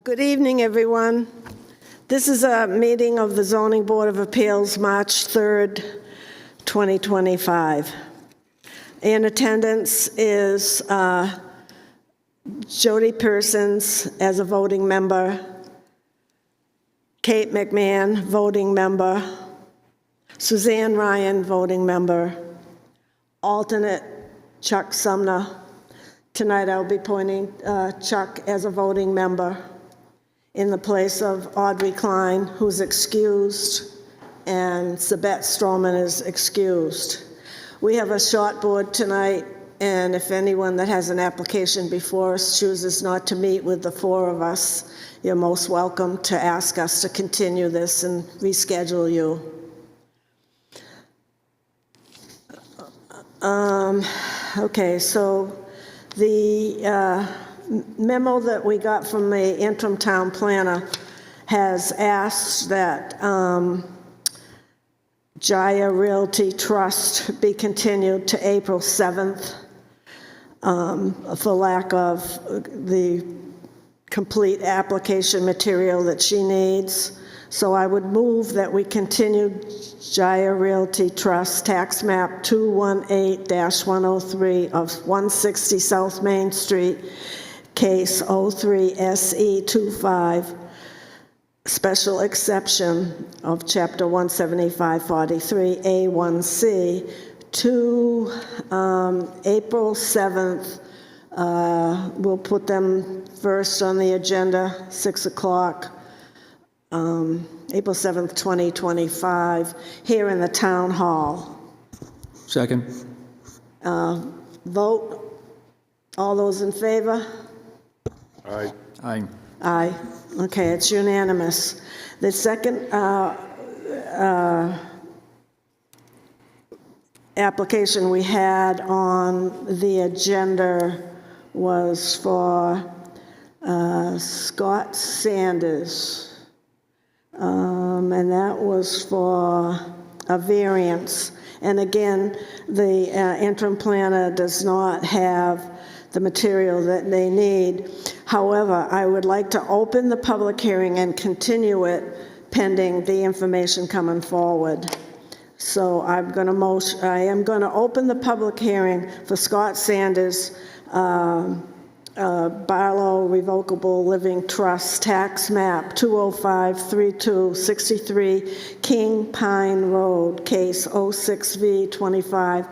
Good evening, everyone. This is a meeting of the Zoning Board of Appeals, March 3rd, 2025. In attendance is Jody Persons as a voting member, Kate McMahon, voting member, Suzanne Ryan, voting member, alternate Chuck Sumner. Tonight I'll be appointing Chuck as a voting member in the place of Audrey Klein, who's excused, and Sabette Stroman is excused. We have a short board tonight, and if anyone that has an application before us chooses not to meet with the four of us, you're most welcome to ask us to continue this and reschedule you. Okay, so the memo that we got from the interim town planner has asked that Jaya Realty Trust be continued to April 7th for lack of the complete application material that she needs. So I would move that we continue Jaya Realty Trust tax map 218-103 of 160 South Main Street, case 03-SE25, special exception of chapter 175-43A1C to April 7th. We'll put them first on the agenda, 6 o'clock, April 7th, 2025, here in the town hall. Second. Vote. All those in favor? Aye. Aye. Aye. Okay, it's unanimous. The second application we had on the agenda was for Scott Sanders, and that was for a variance. And again, the interim planner does not have the material that they need. However, I would like to open the public hearing and continue it pending the information coming forward. So I am going to open the public hearing for Scott Sanders, Barlow Revocable Living Trust, tax map 2053263 King Pine Road, case 06V25.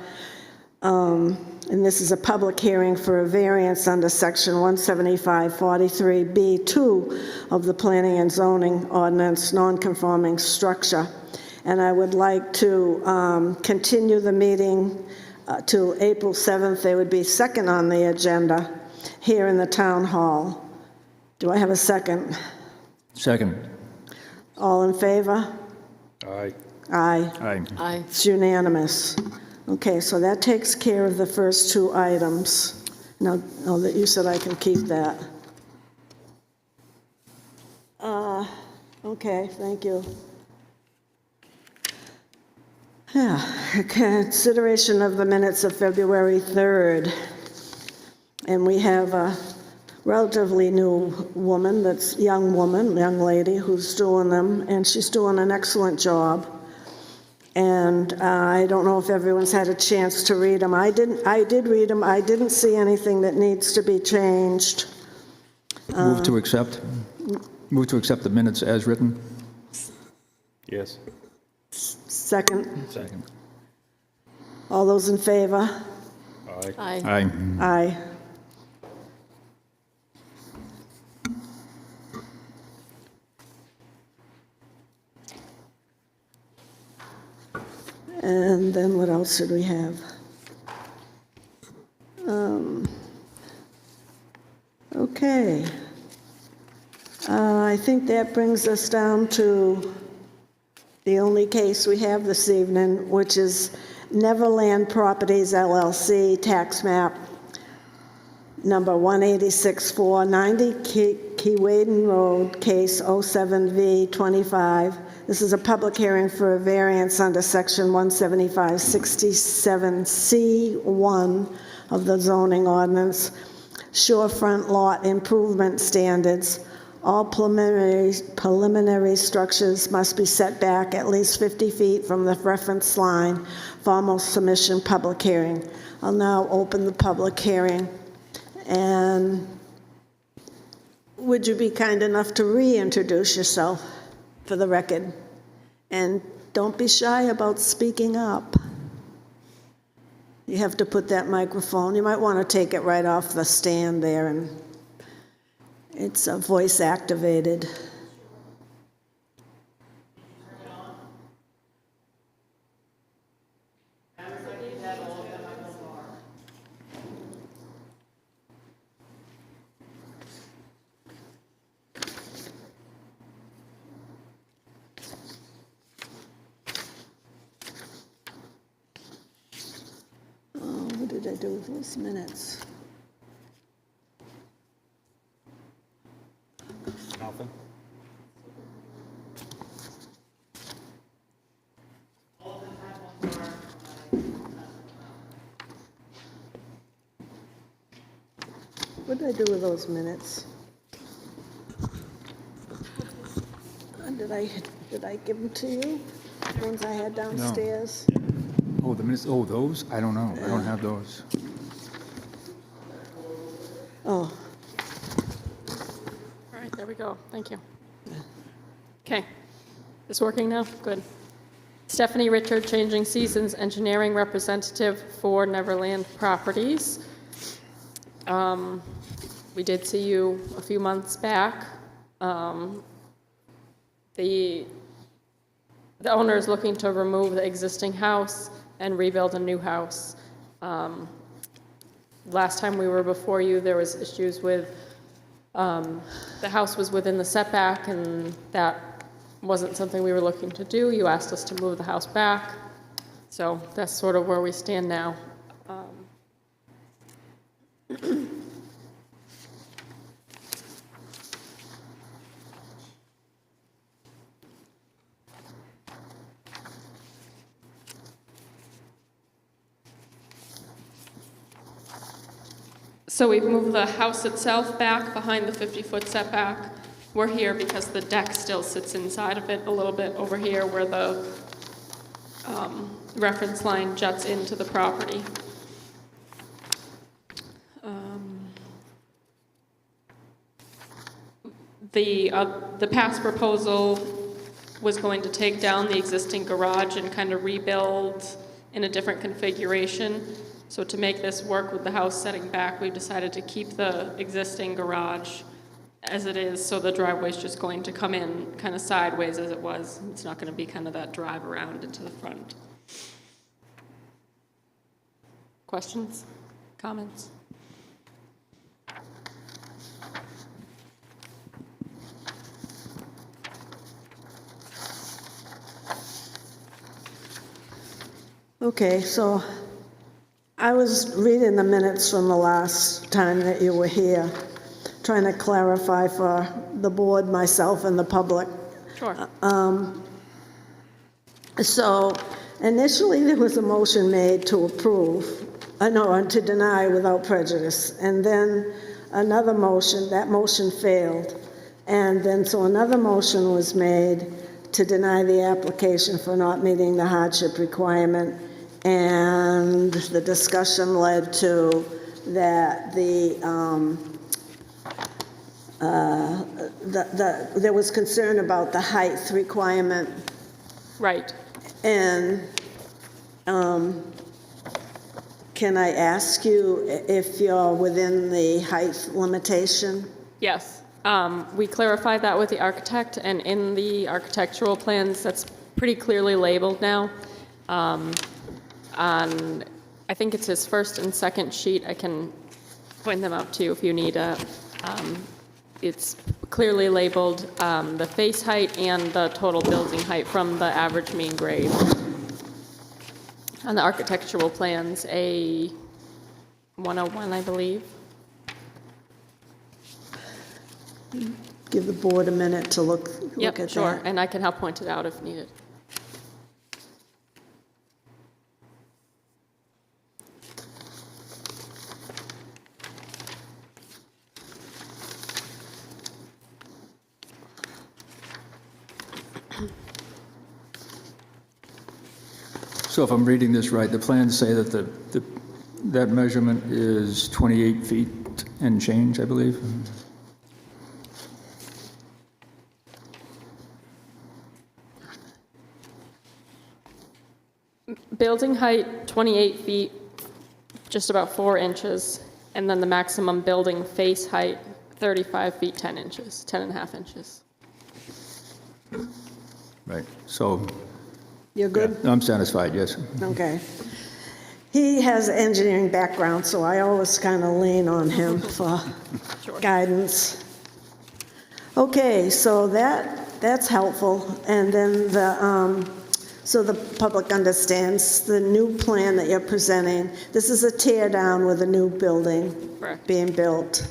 And this is a public hearing for a variance under section 175-43B2 of the Planning and Zoning Ordinance, non-conforming structure. And I would like to continue the meeting to April 7th. They would be second on the agenda here in the town hall. Do I have a second? Second. All in favor? Aye. Aye. Aye. Aye. It's unanimous. Okay, so that takes care of the first two items. Now that you said I can keep that. Okay, thank you. Yeah, consideration of the minutes of February 3rd. And we have a relatively new woman, young lady who's doing them, and she's doing an excellent job. And I don't know if everyone's had a chance to read them. I did read them. I didn't see anything that needs to be changed. Move to accept. Move to accept the minutes as written. Yes. Second. Second. All those in favor? Aye. Aye. Aye. Aye. And then what else did we have? Okay. I think that brings us down to the only case we have this evening, which is Neverland Properties LLC, tax map number 186-490 Keewaydon Road, case 07V25. This is a public hearing for a variance under section 175-67C1 of the zoning ordinance, shorefront lot improvement standards All preliminary structures must be set back at least 50 feet from the reference line. Formal submission public hearing. I'll now open the public hearing. And would you be kind enough to reintroduce yourself for the record? And don't be shy about speaking up. You have to put that microphone, you might want to take it right off the stand there, and it's voice activated. What did I do with those minutes? Nothing. What did I do with those minutes? Did I give them to you? The ones I had downstairs? Oh, the minutes, oh, those? I don't know. I don't have those. Oh, All right, there we go. Thank you. Okay. Is working now? Good. Stephanie Richard, Changing Seasons Engineering Representative for Neverland Properties. We did see you a few months back. The owner is looking to remove the existing house and rebuild a new house. Last time we were before you, there was issues with, the house was within the setback, and that wasn't something we were looking to do. You asked us to move the house back, so that's sort of where we stand now. So we've moved the house itself back behind the 50-foot setback. We're here because the deck still sits inside of it a little bit over here where the reference line juts into the property. The past proposal was going to take down the existing garage and kind of rebuild in a different configuration. So to make this work with the house setting back, we decided to keep the existing garage as it is, so the driveway's just going to come in kind of sideways as it was. It's not going to be kind of that drive around into the front. Questions? Comments? okay, so I was reading the minutes from the last time that you were here, trying to clarify for the board, myself, and the public. Sure. So initially, there was a motion made to approve, no, to deny without prejudice. And then another motion, that motion failed. And then so another motion was made to deny the application for not meeting the hardship requirement. And the discussion led to that there was concern about the height requirement. Right. And can I ask you if you're within the height limitation? Yes. We clarified that with the architect, and in the architectural plans, that's pretty clearly labeled now. On, I think it's his first and second sheet. I can point them out to you if you need a, it's clearly labeled the face height and the total building height from the average mean grade. On the architectural plans, A 101, I believe. Give the board a minute to look Yep, at sure, that. and I can help point it out if needed. So if I'm reading this right, the plans say that that measurement is 28 feet and change, I believe? Building height, 28 feet, just about 4 inches, and then the maximum building face height, 35 feet, 10 inches, 10 and a half inches. Right, so You're good? I'm satisfied, yes. Okay. He has an engineering background, so I always kind of lean on him for Sure. guidance. Okay, so that's helpful. And then so the public understands the new plan that you're presenting. This is a tear down with a new building Correct. being built,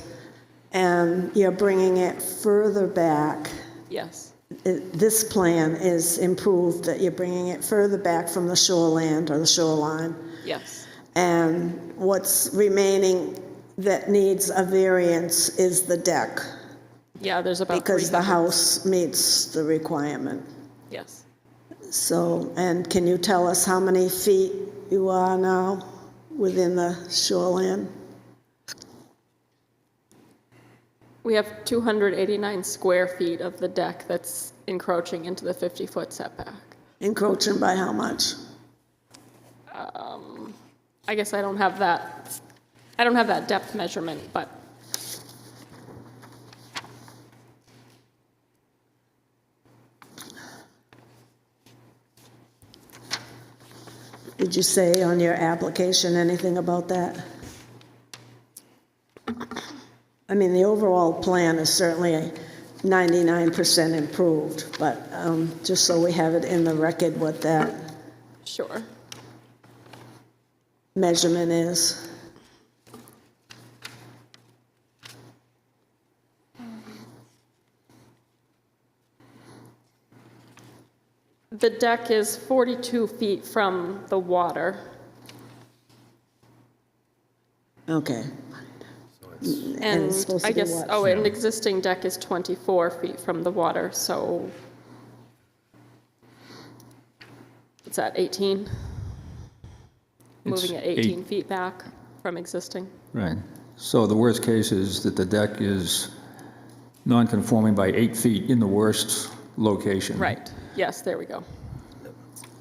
and you're bringing it further back. Yes, This plan is improved, that you're bringing it further back from the shoreland or the shoreline. yes, And what's remaining that needs a variance is the deck, yeah, there's about 300. because the house meets the requirement. Yes. So, and can you tell us how many feet you are now within the shoreline? We have 289 square feet of the deck that's encroaching into the 50-foot setback. Encroaching by how much? I guess I don't have that depth measurement, but Did you say on your application anything about that? I mean, the overall plan is certainly 99% improved, but just so we have it in the record what that sure. measurement is. The deck is 42 feet from the water. Okay. And it's supposed to I be guess, what? an existing deck is 24 feet from the water, so it's at 18? Moving it 18 feet back from existing. Right, so the worst case is that the deck is non-conforming by 8 feet in the worst location. Right, yes, there we go.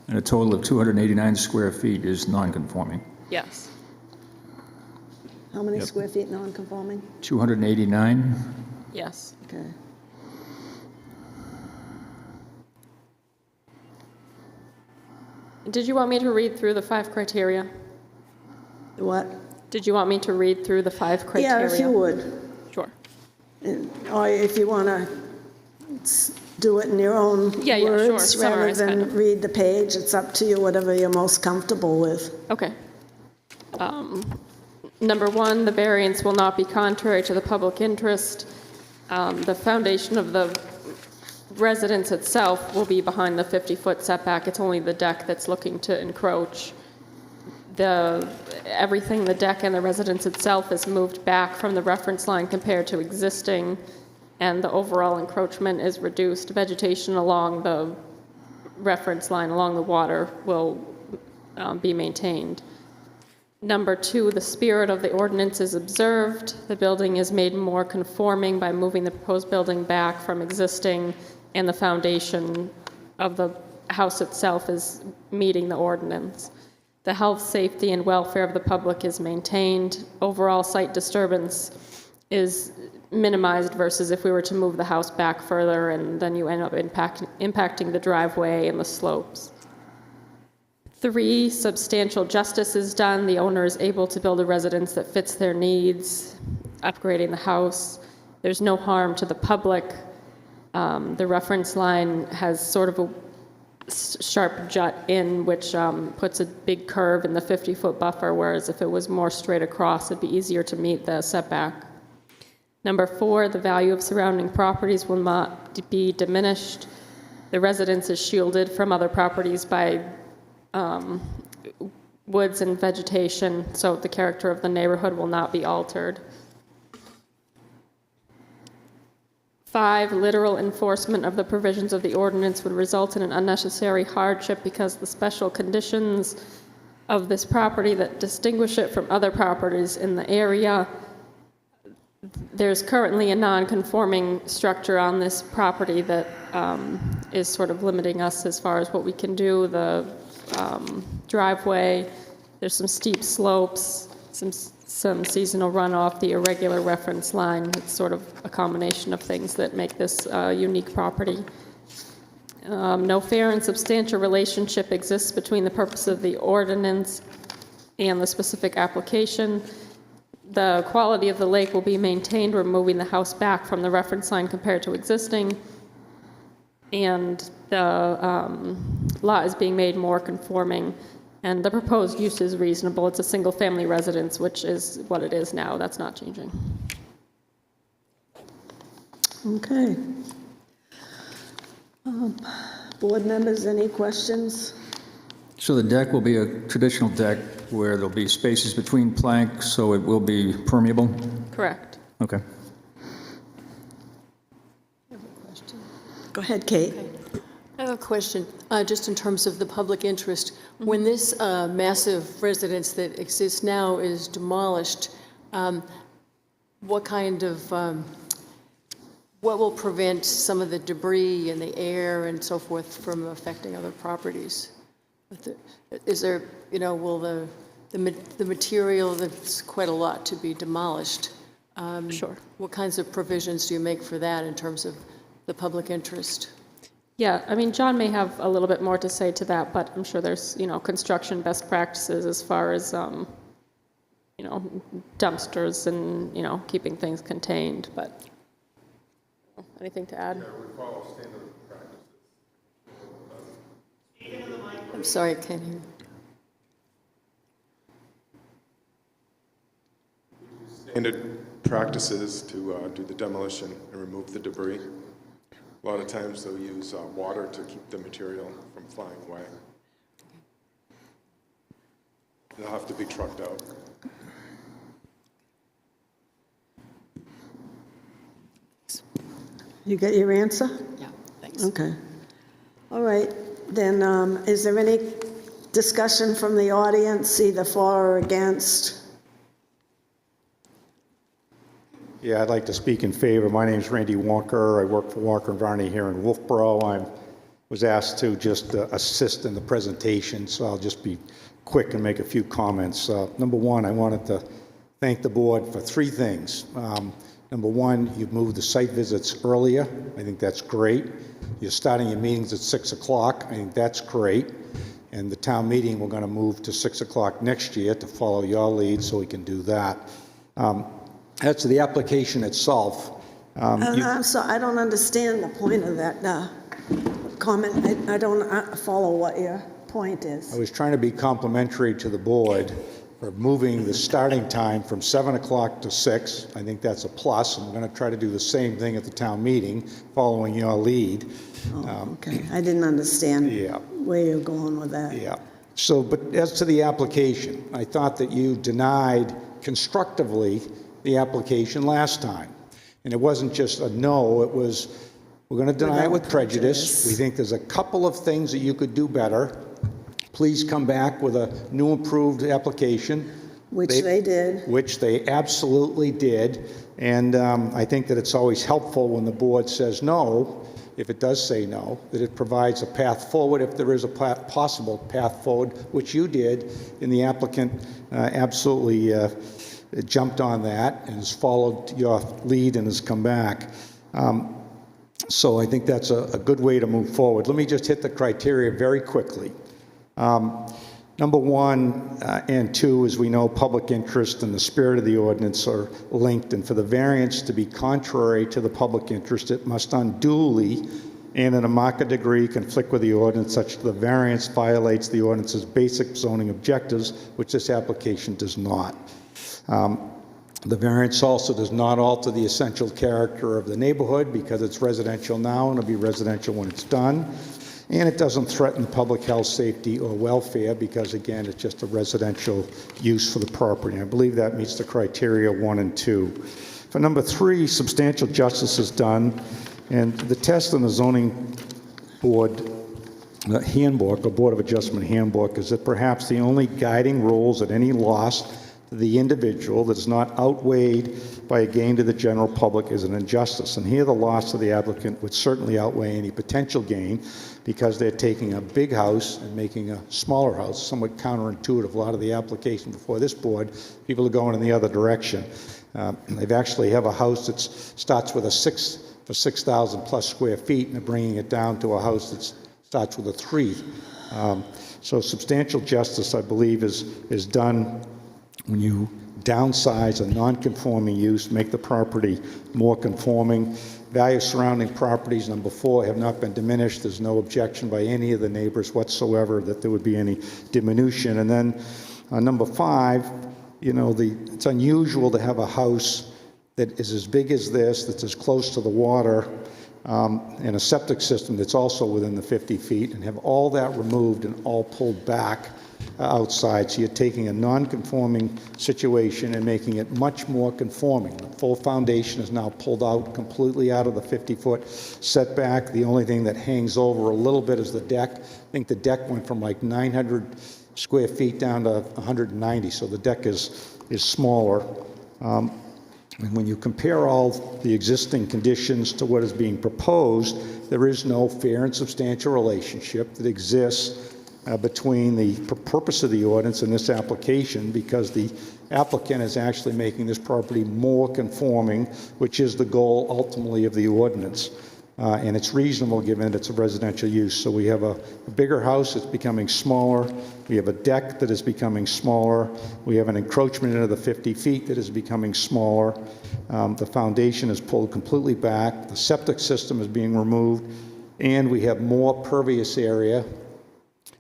And a total of 289 square feet is non-conforming. Yes. How many square feet non-conforming? 289? Yes. Okay. Did you want me to read through the 5 criteria? What? Did you want me to read through the 5 criteria? Yeah, if you would. Sure. Or if you want to do it in your own Yeah, sure. words rather Summarize, kind than of. read the page, it's up to you, whatever you're most comfortable with. Okay. Number 1, the variance will not be contrary to the public interest. The foundation of the residence itself will be behind the 50-foot setback. It's only the deck that's looking to encroach. Everything, the deck and the residence itself is moved back from the reference line compared to existing, and the overall encroachment is reduced. Vegetation along the reference line, along the water, will be maintained. Number 2, the spirit of the ordinance is observed. The building is made more conforming by moving the proposed building back from existing, and the foundation of the house itself is meeting the ordinance. The health, safety, and welfare of the public is maintained. Overall site disturbance is minimized versus if we were to move the house back further and then you end up impacting the driveway and the slopes. 3, substantial justice is done. The owner is able to build a residence that fits their needs, upgrading the house. There's no harm to the public. The reference line has sort of a sharp jut in, which puts a big curve in the 50-foot buffer, whereas if it was more straight across, it'd be easier to meet the setback. Number 4, the value of surrounding properties will not be diminished. The residence is shielded from other properties by woods and vegetation, so the character of the neighborhood will not be altered. 5, literal enforcement of the provisions of the ordinance would result in an unnecessary hardship because the special conditions of this property that distinguish it from other properties in the area. There's currently a non-conforming structure on this property that is sort of limiting us as far as what we can do. The driveway, there's some steep slopes, some seasonal runoff, the irregular reference line. It's sort of a combination of things that make this a unique property. No fair and substantial relationship exists between the purpose of the ordinance and the specific application. The quality of the lake will be maintained. We're moving the house back from the reference line compared to existing. And the lot is being made more conforming. And the proposed use is reasonable. It's a single-family residence, which is what it is now. That's not changing. Okay. Board members, any questions? So the deck will be a traditional deck where there'll be spaces between planks, so it will be permeable? Correct. Okay. Go ahead, Kate. I have a question, just in terms of the public interest. When this massive residence that exists now is demolished, what kind of, what will prevent some of the debris and the air and so forth from affecting other properties? Is there, you know, will the material, that's quite a lot to be demolished? Sure. What kinds of provisions do you make for that in terms of the public interest? Yeah, I mean, John may have a little bit more to say to that, but I'm sure there's, you know, construction best practices as far as, you know, dumpsters and, you know, keeping things contained, but anything to add? Yeah, we follow standard practices. I'm sorry, I can't hear. Standard practices to do the demolition and remove the debris. A lot of times they'll use water to keep the material from flying away. They'll have to be trucked out. You got your answer? Yeah, thanks. Okay. All right, then, is there any discussion from the audience, either for or against? Yeah, I'd like to speak in favor. My name's Randy Walker. I work for Walker & Varney here in Wolfeboro. I was asked to just assist in the presentation, so I'll just be quick and make a few comments. Number one, I wanted to thank the board for three things. Number one, you've moved the site visits earlier. I think that's great. You're starting your meetings at 6 o'clock. I think that's great. And the town meeting, we're going to move to 6 o'clock next year to follow your lead, so we can do that. As to the application itself, I'm sorry, I don't understand the point of that comment. I don't follow what your point I is. was trying to be complimentary to the board for moving the starting time from 7 o'clock to 6. I think that's a plus, and we're going to try to do the same thing at the town meeting, following your lead. Oh, okay, I didn't understand Yeah. where you're going with that. Yeah. So, but as to the application, I thought that you denied constructively the application last time. And it wasn't just a no, it was, we're going to deny it with prejudice. We think there's a couple of things that you could do better. Please come back with a new improved application. Which they did. Which they absolutely did. And I think that it's always helpful when the board says no, if it does say no, that it provides a path forward if there is a possible path forward, which you did, and the applicant absolutely jumped on that and has followed your lead and has come back. So I think that's a good way to move forward. Let me just hit the criteria very quickly. Number one and two, as we know, public interest and the spirit of the ordinance are linked, and for the variance to be contrary to the public interest, it must unduly and in a marked degree conflict with the ordinance such that the variance violates the ordinance's basic zoning objectives, which this application does not. The variance also does not alter the essential character of the neighborhood because it's residential now and it'll be residential when it's done. And it doesn't threaten public health, safety, or welfare because, again, it's just a residential use for the property. I believe that meets the criteria 1 and 2. For number 3, substantial justice is done, and the test in the zoning board handbook, or Board of Adjustment handbook, is that perhaps the only guiding rules at any loss to the individual that is not outweighed by a gain to the general public is an injustice. And here the loss to the applicant would certainly outweigh any potential gain, because they're taking a big house and making a smaller house, somewhat counterintuitive. A lot of the application before this board, people are going in the other direction. They've actually have a house that starts with a 6,000 plus square feet, and they're bringing it down to a house that starts with a 3. So substantial justice, I believe, is done when you downsize a non-conforming use, make the property more conforming. Value surrounding properties, number 4, have not been diminished. There's no objection by any of the neighbors whatsoever that there would be any diminution. And then number 5, it's unusual to have a house that is as big as this, that's as close to the water, and a septic system that's also within the 50 feet, and have all that removed and all pulled back outside. So you're taking a non-conforming situation and making it much more conforming. The full foundation is now pulled out completely out of the 50-foot setback. The only thing that hangs over a little bit is the deck. I think the deck went from like 900 square feet down to 190, so the deck is smaller. And when you compare all the existing conditions to what is being proposed, there is no fair and substantial relationship that exists between the purpose of the ordinance and this application, because the applicant is actually making this property more conforming, which is the goal ultimately of the ordinance. And it's reasonable given it's a residential use. So we have a bigger house that's becoming smaller. We have a deck that is becoming smaller. We have an encroachment into the 50 feet that is becoming smaller. The foundation is pulled completely back. The septic system is being removed. And we have more pervious area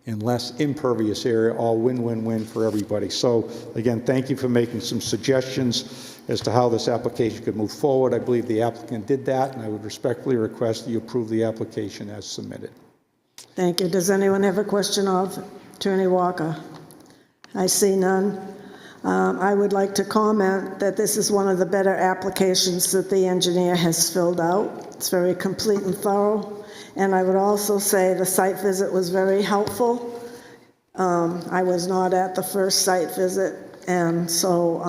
and less impervious area, all win-win-win for everybody. So again, thank you for making some suggestions as to how this application could move forward. I believe the applicant did that, and I would respectfully request that you approve the application as submitted. Thank you. Does anyone have a question of Attorney Walker? I see none. I would like to comment that this is one of the better applications that the engineer has filled out. It's very complete and thorough. And I would also say the site visit was very helpful. I was not at the first site visit, and so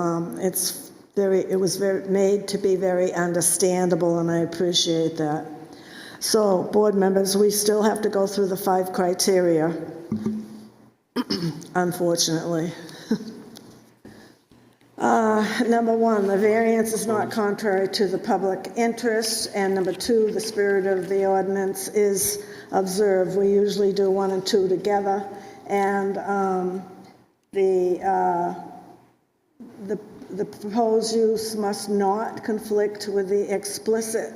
it was made to be very understandable, and I appreciate that. So, board members, we still have to go through the 5 criteria, unfortunately. Number 1, the variance is not contrary to the public interest, and number 2, the spirit of the ordinance is observed. We usually do 1 and 2 together, and the proposed use must not conflict with the explicit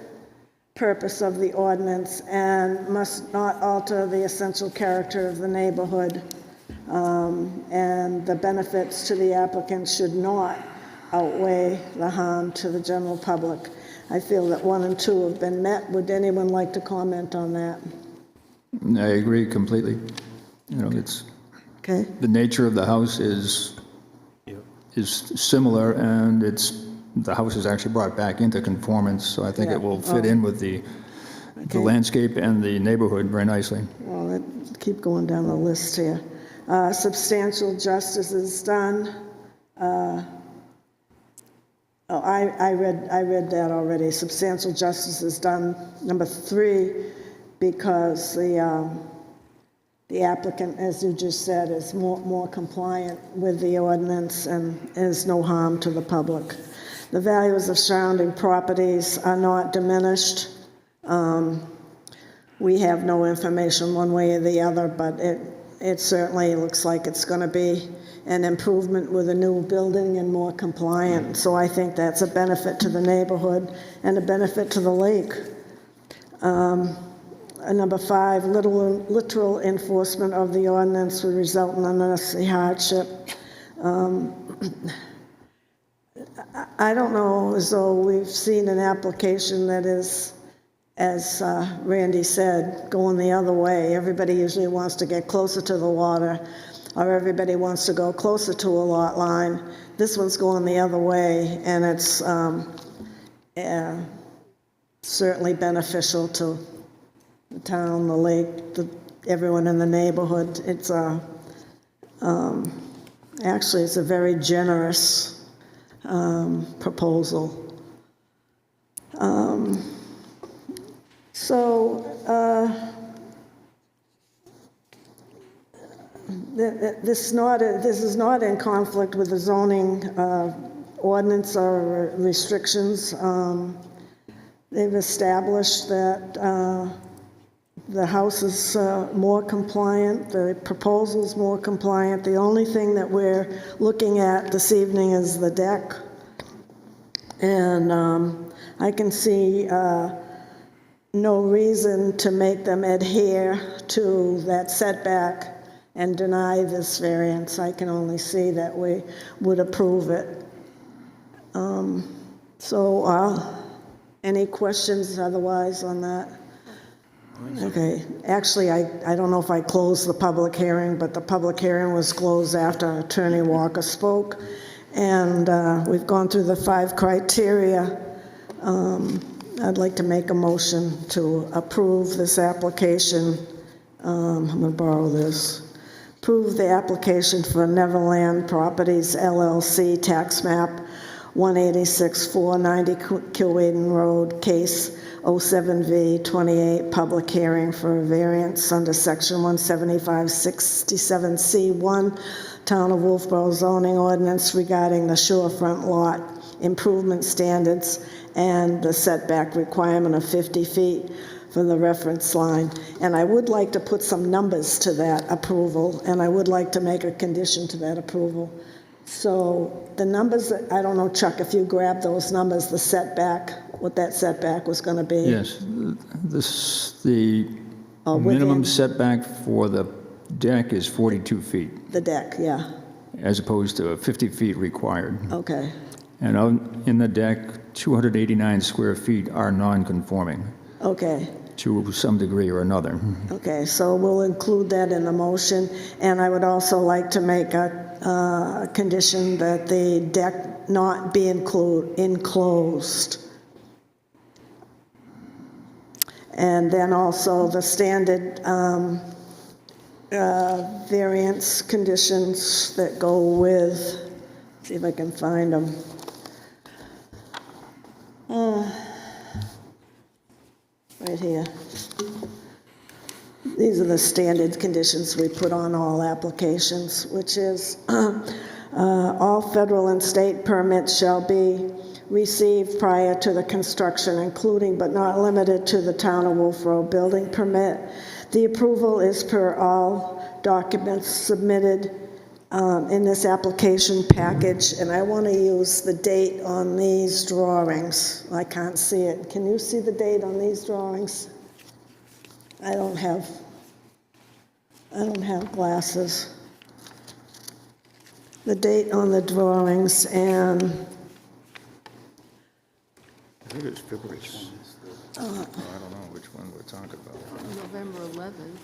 purpose of the ordinance and must not alter the essential character of the neighborhood. And the benefits to the applicant should not outweigh the harm to the general public. I feel that 1 and 2 have been met. Would anyone like to comment on that? I agree completely. It's Okay. the nature of the house is similar, and the house is actually brought back into conformance, so I think it will fit in with the landscape and the neighborhood very nicely. Well, keep going down the list here. Substantial justice is done. I read that already. Substantial justice is done. Number 3, because the applicant, as you just said, is more compliant with the ordinance and is no harm to the public. The values of surrounding properties are not diminished. We have no information one way or the other, but it certainly looks like it's going to be an improvement with a new building and more compliant. So I think that's a benefit to the neighborhood and a benefit to the lake. Number 5, literal enforcement of the ordinance would result in unnecessary hardship. I don't know as though we've seen an application that is, as Randy said, going the other way. Everybody usually wants to get closer to the water, or everybody wants to go closer to a lot line. This one's going the other way, and it's certainly beneficial to the town, the lake, everyone in the neighborhood. It's actually, it's a very generous proposal. This is not in conflict with the zoning ordinance or restrictions. They've established that the house is more compliant, the proposal's more compliant. The only thing that we're looking at this evening is the deck. And I can see no reason to make them adhere to that setback and deny this variance. I can only see that we would approve it. Any questions otherwise on that? Okay, actually, I don't know if I closed the public hearing, but the public hearing was closed after Attorney Walker spoke, and we've gone through the 5 criteria. I'd like to make a motion to approve this application. I'm going to borrow this. Approve the application for Neverland Properties LLC, tax map 186-490 Kilwaden Road, case 07V28, public hearing for a variance under section 175-67C1, Town of Wolfeboro zoning ordinance regarding the shorefront lot improvement standards and the setback requirement of 50 feet from the reference line. And I would like to put some numbers to that approval, and I would like to make a condition to that approval. So the numbers, I don't know, Chuck, if you grab those numbers, the setback, what that setback was going to be. Yes, the minimum setback for the deck is 42 feet, The deck, yeah, as opposed to 50 feet required. okay, And in the deck, 289 square feet are non-conforming okay. to some degree or another. Okay, so we'll include that in the motion, and I would also like to make a condition that the deck not be enclosed. And then also the standard variance conditions that go with, see if I can find them. Right here. These are the standard conditions we put on all applications, which is all federal and state permits shall be received prior to the construction, including but not limited to the Town of Wolfeboro building permit. The approval is per all documents submitted in this application package, and I want to use the date on these drawings. I can't see it. Can you see the date on these drawings? I don't have glasses. The date on the drawings, and I think it's February. I don't know which one we're talking about. November 11th,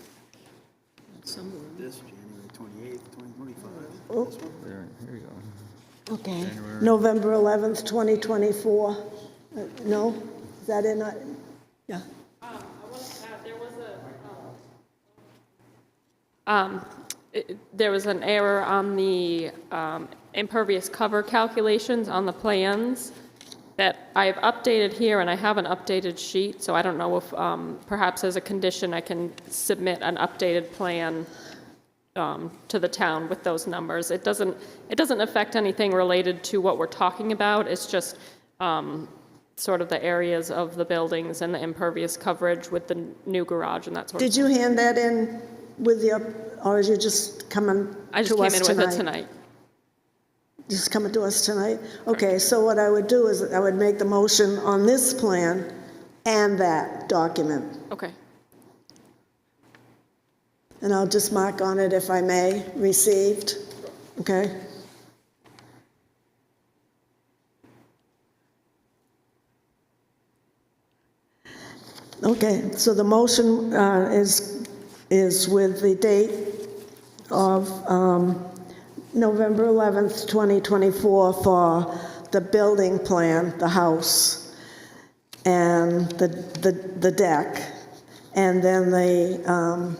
somewhere. This January 28th, 2025. Here you go. okay, November 11th, 2024. No, is that it? Yeah. I want to add, there was an error on the impervious cover calculations on the plans that I've updated here, and I have an updated sheet, so I don't know if perhaps as a condition I can submit an updated plan to the town with those numbers. It doesn't affect anything related to what we're talking about. It's just sort of the areas of the buildings and the impervious coverage with the new garage and that sort of Did you hand that in with your, or is you just coming to us tonight? I just came in with it tonight. Just coming to us tonight? Okay, so what I would do is I would make the motion on this plan and that document. Okay. And I'll just mark on it, if I may, received, okay? Okay, so the motion is with the date of November 11th, 2024 for the building plan, the house. and the deck, and then the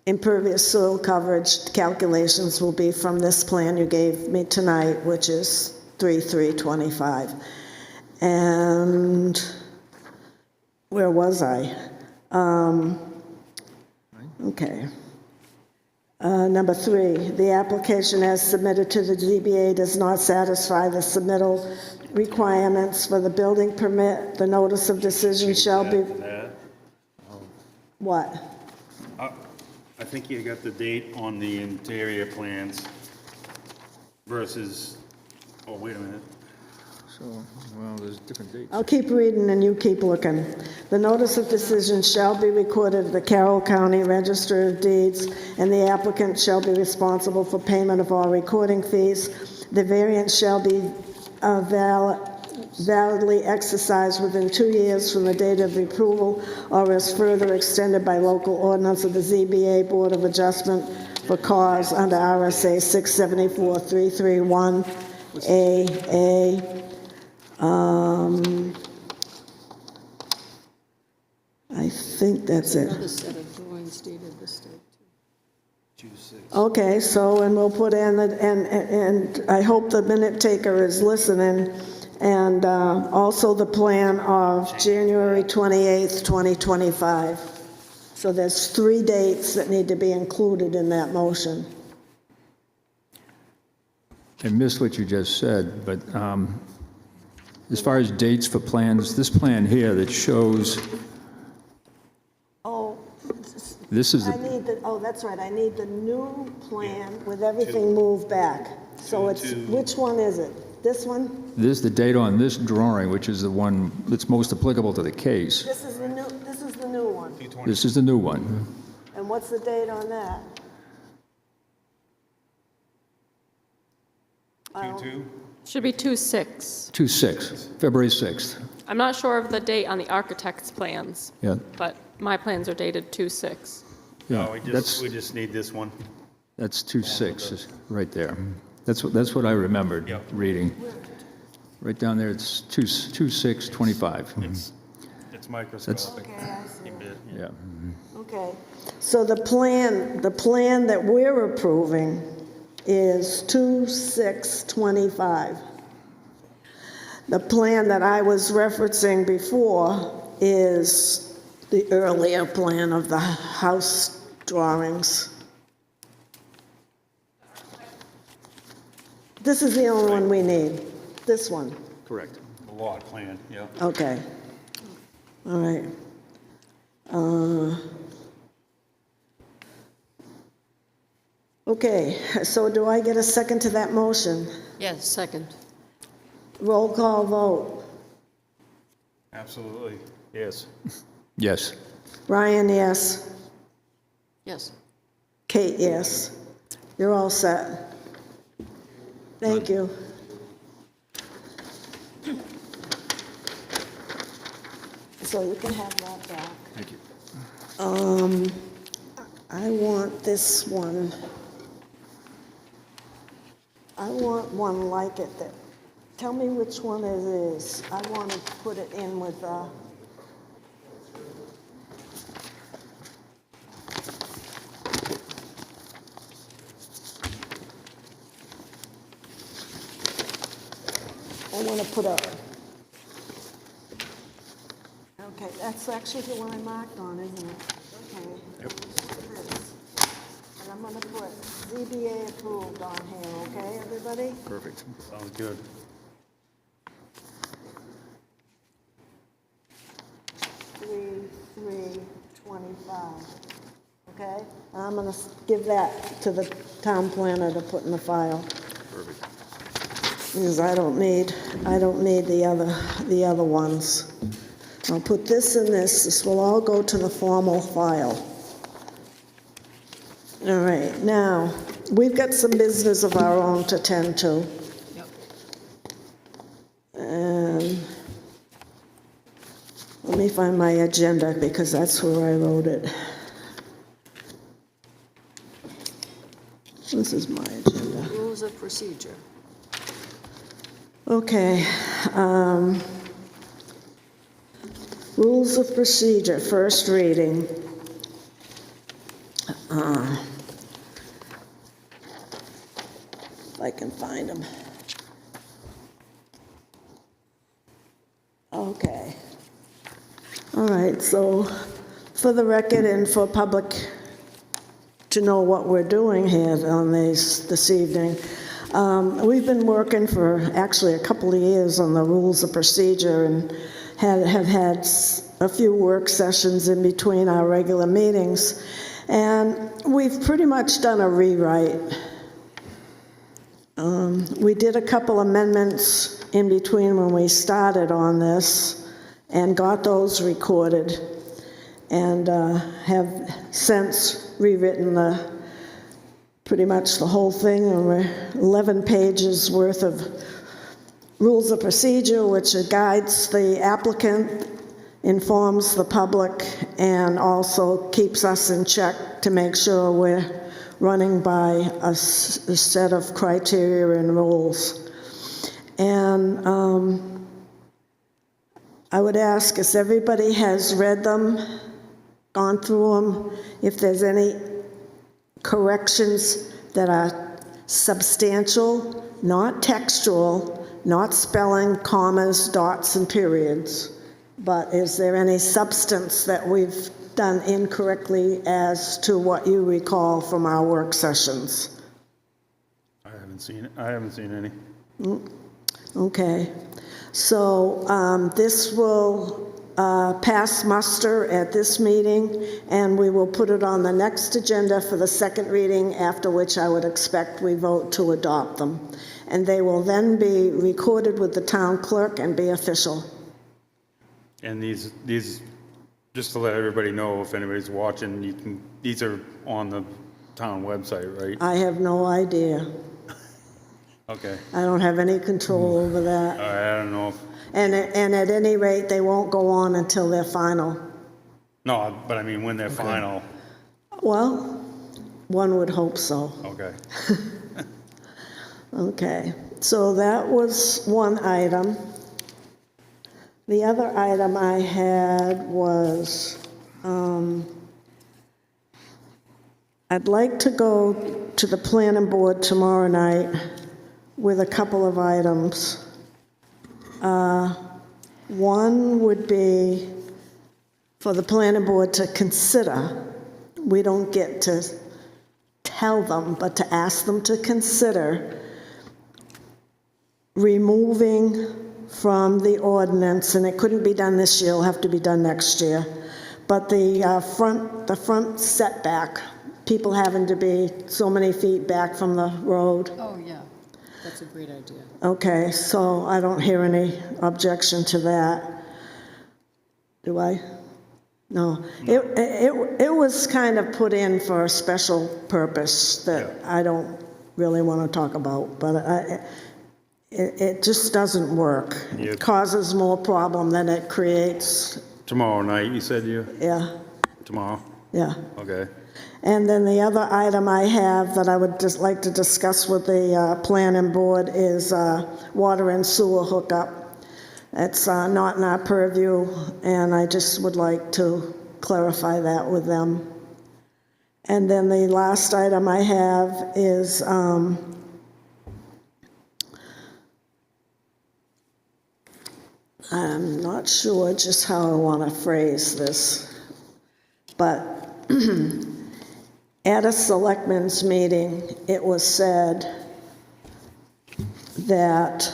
impervious soil coverage calculations will be from this plan you gave me tonight, which is 3/3/25. And where was I? Okay. Number 3, the application as submitted to the ZBA does not satisfy the submittal requirements for the building permit. The notice of decision shall be... What? I think you got the date on the interior plans versus, oh, wait a minute. So, well, there's different dates. I'll keep reading and you keep looking. The notice of decision shall be recorded at the Carroll County Register of Deeds, and the applicant shall be responsible for payment of all recording fees. The variance shall be validly exercised within 2 years from the date of the approval, or as further extended by local ordinance of the ZBA Board of Adjustment for cause under RSA 674-331AA. I think that's it. Another set of drawings dated this date. Okay, so, and we'll put in, and I hope the minute taker is listening, and also the plan of January 28th, 2025. So there's 3 dates that need to be included in that motion. I missed what you just said, but as far as dates for plans, this plan here that shows, Oh, this is I the, need that's right, I need the new plan with everything moved back. So it's, which one is it? This one? this, the date on this drawing, which is the one that's most applicable to the case. This is the new one. This is the new one. And what's the date on that? Should be 2/6. 2/6, February 6th. I'm not sure of the date on the architect's plans, Yeah, but my plans are dated 2/6. yeah, No, that's, we just need this one. that's 2/6, is right there. That's what I remembered Yep. reading. Right down there, it's 2/6/25. It's microscopic. Okay, I see. Yeah. Okay, so the plan that we're approving is 2/6/25. The plan that I was referencing before is the earlier plan of the house drawings. This is the only one we need, this one. Correct. The lot plan, yeah. Okay. All right. Okay, so do I get a second to that motion? Yes, second. Roll call vote. Absolutely, yes. Yes. Brian, yes. Yes. Kate, yes. You're all set. Thank you. So you can have that back. Thank you. I want this one. I want one like it that, tell me which one it is. I want to put it in with, I want to put a, okay, that's actually the one I marked on, isn't it? Okay. Yep. And I'm going to put ZBA approved on here, okay, everybody? Perfect. Sounds good. Three, 25, okay? I'm going to give that to the town planner to put in the file. Perfect. Because I don't need the other ones. I'll put this in this. This will all go to the formal file. All right, now, we've got some business of our own to tend to. Yep. And let me find my agenda, because that's where I wrote it. This is my agenda. Rules of procedure. Rules of procedure, first reading. If I can find them. Okay. All right, so for the record and for public to know what we're doing here on this evening, we've been working for actually a couple of years on the rules of procedure and have had a few work sessions in between our regular meetings. And we've pretty much done a rewrite. We did a couple amendments in between when we started on this and got those recorded and have since rewritten pretty much the whole thing, and we're 11 pages worth of rules of procedure, which guides the applicant, informs the public, and also keeps us in check to make sure we're running by a set of criteria and rules. And I would ask, if everybody has read them, gone through them, if there's any corrections that are substantial, not textual, not spelling, commas, dots, and periods, but is there any substance that we've done incorrectly as to what you recall from our work sessions? I haven't seen any. Okay, so this will pass muster at this meeting, and we will put it on the next agenda for the second reading, after which I would expect we vote to adopt them. And they will then be recorded with the town clerk and be official. And these, just to let everybody know, if anybody's watching, these are on the town website, right? I have no idea. Okay. I don't have any control over that. All right, I don't know if, And at any rate, they won't go on until they're final. no, but I mean, when they're final, Well, one would hope so. okay. Okay, so that was one item. The other item I had was, I'd like to go to the planning board tomorrow night with a couple of items. One would be for the planning board to consider. We don't get to tell them, but to ask them to consider removing from the ordinance, and it couldn't be done this year, it'll have to be done next year, but the front setback, people having to be so many feet back from the road. Oh, yeah, that's a great idea. Okay, so I don't hear any objection to that. Do I? No. It was kind of put in for a special purpose that I don't really want to talk about, but it just doesn't work. It causes more problem than it creates. Tomorrow night, you said Yeah, tomorrow? yeah. Okay. And then the other item I have that I would just like to discuss with the planning board is water and sewer hookup. It's not in our purview, and I just would like to clarify that with them. And then the last item I have is I'm not sure just how I want to phrase this, but at a selectmen's meeting, it was said that,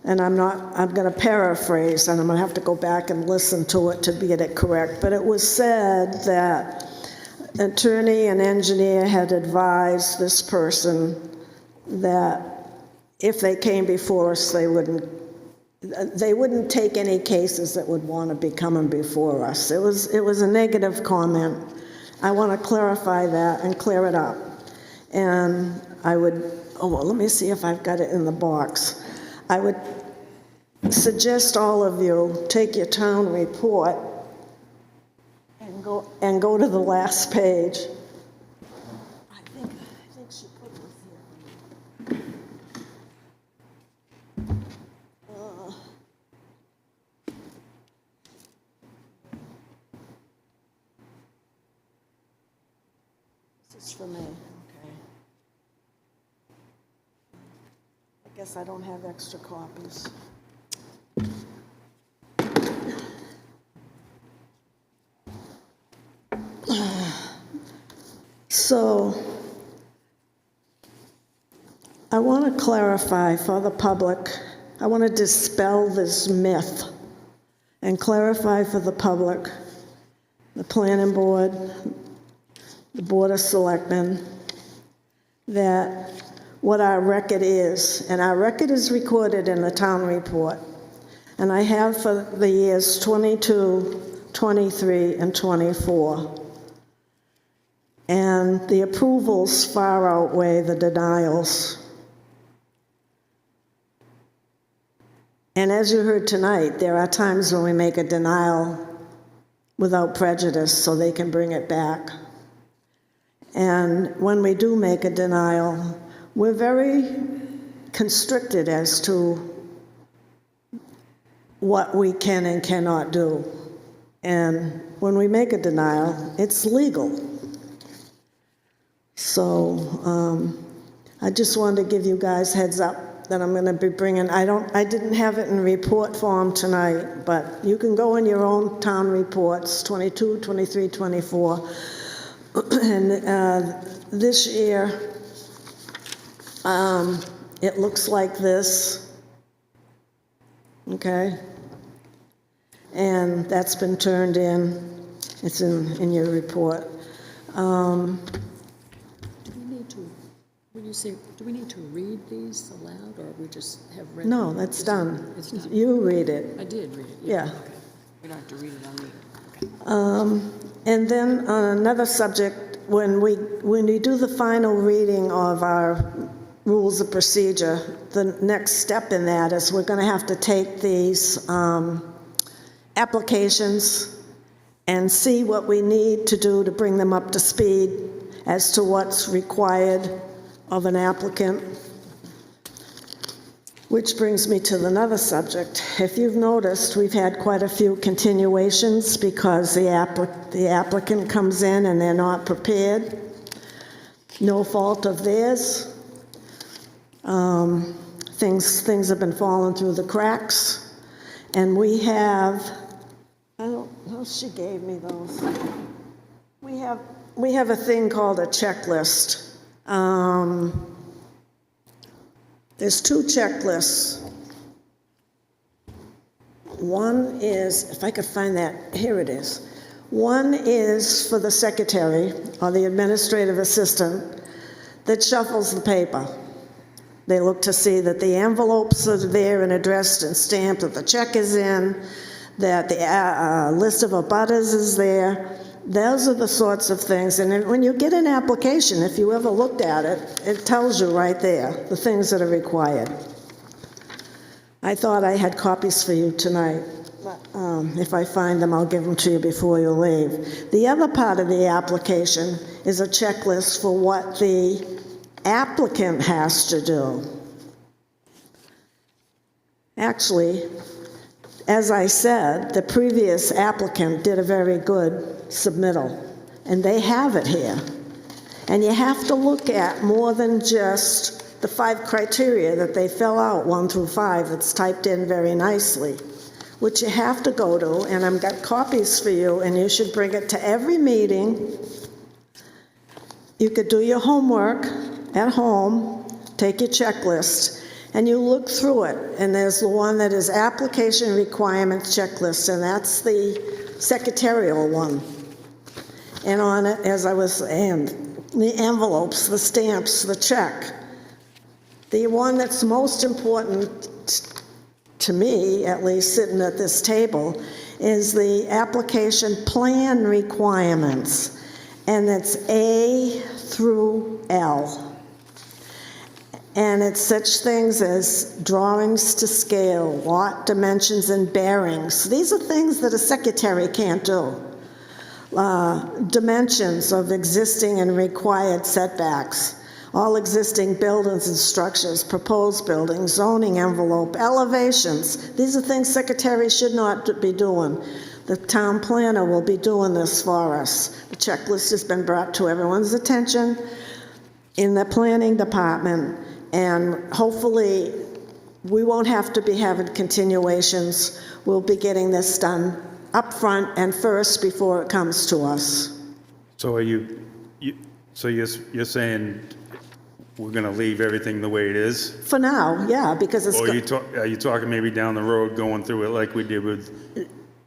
and I'm going to paraphrase, and I'm going to have to go back and listen to it to get it correct, but it was said that attorney and engineer had advised this person that if they came before us, they wouldn't take any cases that would want to be coming before us. It was a negative comment. I want to clarify that and clear it up. And I would, let me see if I've got it in the box. I would suggest all of you take your town report and go to the last page. I think she put this here. for me, okay. I guess I don't have extra copies. So, I want to clarify for the public, I want to dispel this myth and clarify for the public, the planning board, the Board of Selectmen, that what our record is, and our record is recorded in the town report, and I have for the years 22, 23, and 24. And the approvals far outweigh the denials. And as you heard tonight, there are times when we make a denial without prejudice so they can bring it back. And when we do make a denial, we're very constricted as to what we can and cannot do. And when we make a denial, it's legal. So I just wanted to give you guys heads up that I'm going to be bringing, I didn't have it in report form tonight, but you can go in your own town reports, 22, 23, 24. And this year, it looks like this, okay? And that's been turned in. It's in your report. When you say, do we need to read these aloud, or we just have read? No, them? that's done. It's done. You read it. I did read it. Yeah. Okay. We don't have to read it on either. Okay. And then on another subject, when we do the final reading of our rules of procedure, the next step in that is we're going to have to take these applications and see what we need to do to bring them up to speed as to what's required of an applicant. Which brings me to another subject. If you've noticed, we've had quite a few continuations because the applicant comes in and they're not prepared. No fault of theirs. Things have been falling through the cracks. And we have, I don't know, she gave me those. We have a thing called a checklist. There's two checklists. One is, if I could find that, here it is. One is for the secretary or the administrative assistant that shuffles the paper. They look to see that the envelopes are there and addressed and stamped, that the check is in, that the list of abutters is there. Those are the sorts of things, and when you get an application, if you ever looked at it, it tells you right there, the things that are required. I thought I had copies for you tonight. If I find them, I'll give them to you before you leave. The other part of the application is a checklist for what the applicant has to do. Actually, as I said, the previous applicant did a very good submittal, and they have it here. And you have to look at more than just the 5 criteria that they fill out, 1 through 5, that's typed in very nicely, which you have to go to, and I've got copies for you, and you should bring it to every meeting. You could do your homework at home, take your checklist, and you look through it, and there's the one that is application requirements checklist, and that's the secretarial one. And on it, as I was saying, the envelopes, the stamps, the check. The one that's most important to me, at least sitting at this table, is the application plan requirements, and it's A through L. And it's such things as drawings to scale, lot dimensions and bearings. These are things that a secretary can't do. Dimensions of existing and required setbacks, all existing buildings and structures, proposed buildings, zoning envelope, elevations. These are things secretaries should not be doing. The town planner will be doing this for us. The checklist has been brought to everyone's attention in the planning department, and hopefully, we won't have to be having continuations. We'll be getting this done up front and first before it comes to us. So are so you're saying we're gonna leave everything the way it is? For now, yeah, because it's, Or are you talking maybe down the road going through it like we did with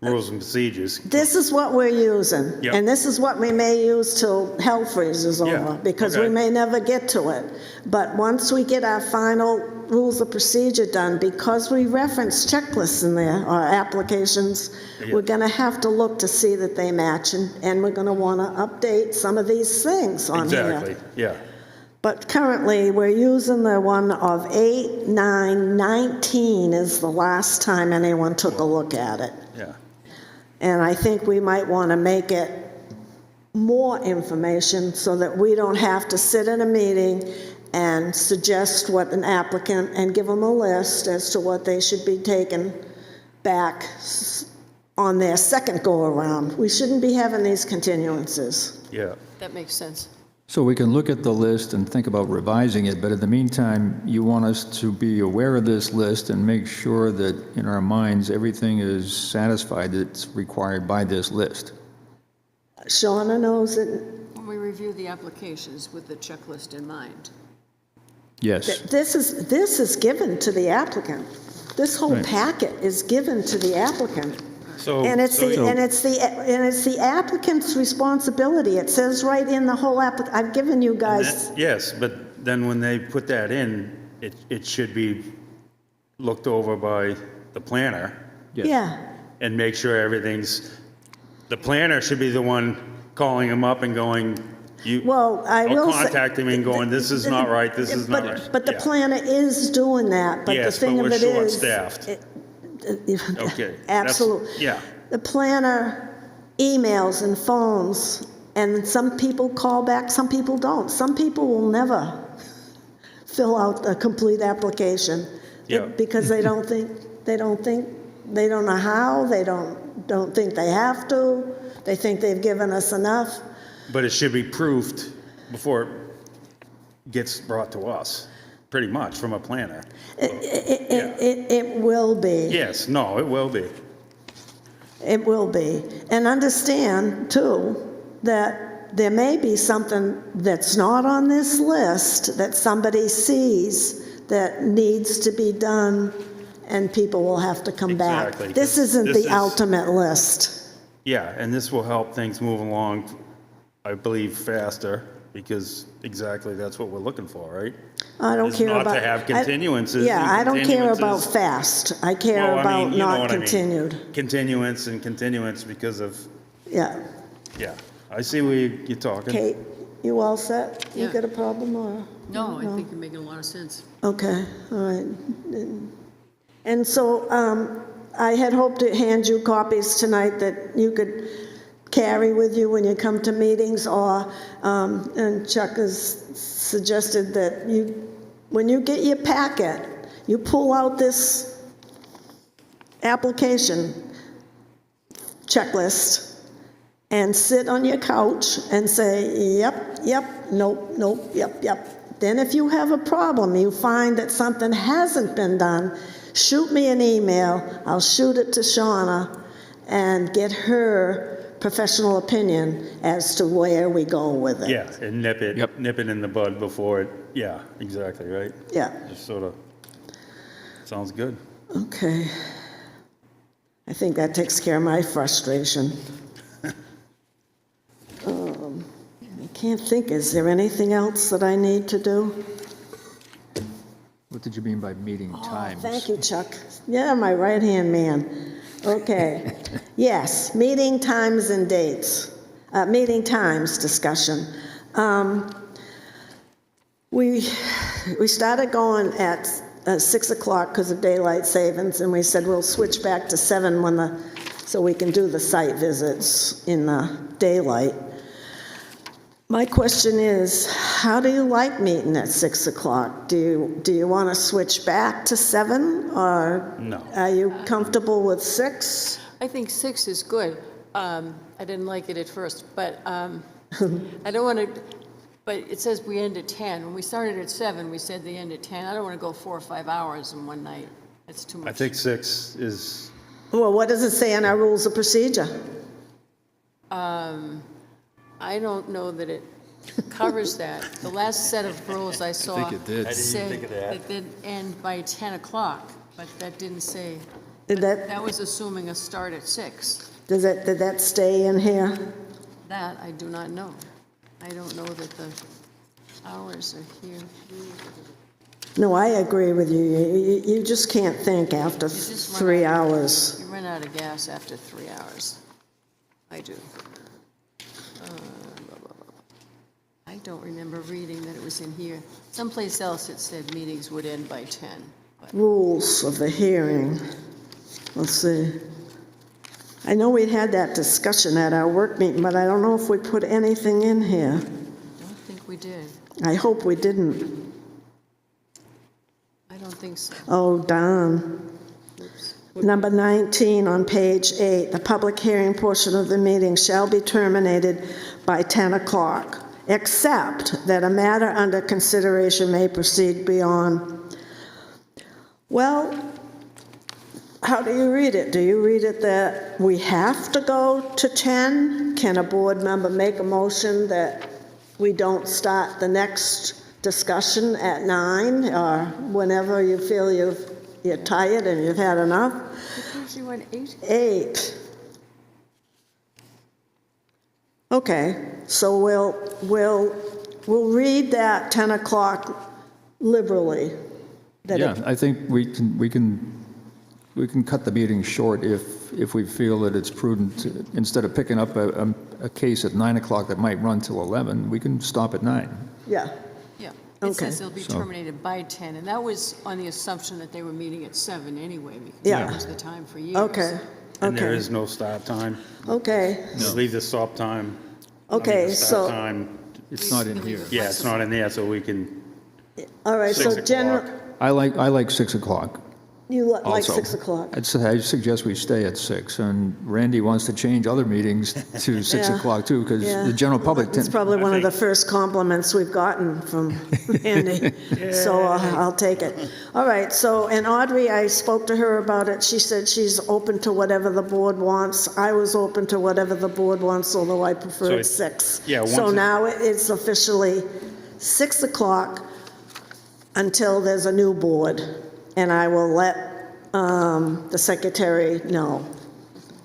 rules and procedures? this is what we're using. Yep. And this is what we may use till hell freezes Yeah, over, because we okay. may never get to it. But once we get our final rules of procedure done, because we reference checklists in there, or applications, Yeah. we're gonna have to look to see that they match, and we're gonna wanna update some of these things on here. Exactly, yeah. But currently, we're using the one of 8/9/19 is the last time anyone took a look at it. Yeah. And I think we might want to make it more information so that we don't have to sit in a meeting and suggest what an applicant, and give them a list as to what they should be taking back on their second go-around. We shouldn't be having these continuances. Yeah. That makes sense. So we can look at the list and think about revising it, but in the meantime, you want us to be aware of this list and make sure that in our minds, everything is satisfied that's required by this list. Shauna knows it. When we review the applications with the checklist in mind. Yes. This is given to the applicant. This whole Right. packet is given to the applicant. So. And it's so- the applicant's responsibility. It says right in the whole I've given you guys, Yes, but then when they put that in, it should be looked over by the planner Yes. yeah. and make sure the planner should be the one calling them up and going, Well, I or will say. contacting me and going, this is not right, this is not right. But the Yeah. planner is doing that, but the Yes, thing but of we're it is. short-staffed. Okay. Absolutely. Yeah, The planner emails and phones, and some people call back, some people don't. Some people will never fill out a complete application. Yeah. Because they don't know how, they don't think they have to, they think they've given us enough. but it should be proofed before it gets brought to us, pretty much, from a planner. It will be. Yes, no, it will be. It will be. And understand, too, that there may be something that's not on this list that somebody sees that needs to be done, and people will have to come back. Exactly. This isn't This the is- ultimate list. Yeah, and this will help things move along, I believe, faster, because exactly that's what we're looking for, right? I don't Is care not about. to have continuances, Yeah, and I don't care about continuances- fast. I care Well, I about mean, you know not what I mean. continued. Continuance and continuance because of, Yeah. yeah, I see where you're talking. Kate, you all set? You Yeah. got a problem, or? No, I think you're making a lot of sense. Okay, all right. And so I had hoped to hand you copies tonight that you could carry with you when you come to meetings, or, and Chuck has suggested that when you get your packet, you pull out this application checklist and sit on your couch and say, yep, nope, yep. Then if you have a problem, you find that something hasn't been done, shoot me an email. I'll shoot it to Shauna and get her professional opinion as to where we go with it. Yeah, and nip it in the bud before it, yeah, exactly, right? Yeah, Just sort of, sounds good. okay. I think that takes care of my frustration. I can't think, is there anything else that I need to do? What did you mean by meeting times? Thank you, Chuck. Yeah, my right-hand man. Okay. Yes, meeting times and dates. Meeting times discussion. We started going at 6 o'clock because of daylight savings, and we said we'll switch back to 7 so we can do the site visits in the daylight. My question is, how do you like meeting at 6 o'clock? Do you want to switch back to 7, or No. are you comfortable with 6? I think 6 is good. I didn't like it at first, but I don't want to, but it says we end at 10. When we started at 7, we said they end at 10. I don't want to go 4 or 5 hours in one night. That's too much. I think 6 is, Well, what does it say in our rules of procedure? I don't know that it covers that. The last set of rules I saw it did. said that they'd end by 10 o'clock, but that didn't say, Did that was assuming a start at 6. did that stay in here? That I do not know. I don't know that the hours are here. No, I agree with you. You just can't think after just run 3 out. hours. You run out of gas after 3 hours. I do. I don't remember reading that it was in here. Someplace else it said meetings would end by 10. But Rules of the hearing. Let's see. I know we had that discussion at our work meeting, but I don't know if we put anything in here. I don't think we did. I hope we didn't. I don't think so. Oh, darn. Number 19 on page 8, the public hearing portion of the meeting shall be terminated by 10 o'clock, except that a matter under consideration may proceed beyond. Well, how do you read it? Do you read it that we have to go to 10? Can a board member make a motion that we don't start the next discussion at 9, or whenever you feel you're tired and you've had enough? Usually went 8. 8. Okay, so we'll read that 10 o'clock liberally. That Yeah, I think we can cut the meeting short if we feel that it's prudent. Instead of picking up a case at 9 o'clock that might run till 11, we can stop at 9. Yeah, Yeah. It Okay. says they'll be terminated by 10, and that was on the assumption that they were meeting at 7 anyway, because Yeah. that was the time for years. okay, and there okay, is no start time. okay, Just leave the stop time. Okay, The start so- time, It's not in here. yeah, it's not in there, so we can, all right, 6 so general, o'clock. I like 6 o'clock. you like Also. 6 o'clock? I suggest we stay at 6, and Randy wants to change other meetings to 6 Yeah. o'clock too, because Yeah. the general public, It's probably one of the first compliments we've gotten from Andy, so I'll take it. All right, so, and Audrey, I spoke to her about it, she said she's open to whatever the board wants. I was open to whatever the board wants, although I preferred So 6. yeah, So once it- now it's officially 6 o'clock until there's a new board, and I will let the secretary know.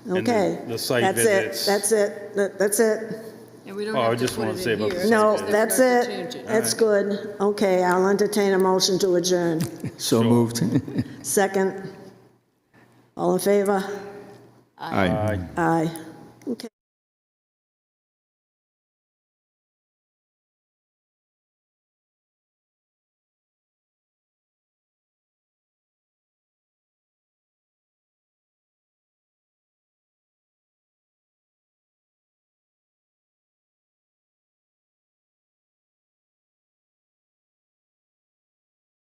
And Okay. the site That's visits. it, that's it, that's it. And we don't Oh, I have to just put wanted it to say in about the here. No, because that's they're about to it. change it. That's good. Okay, I'll entertain a motion to adjourn. so moved. Second. All in favor? Aye. Aye. Okay.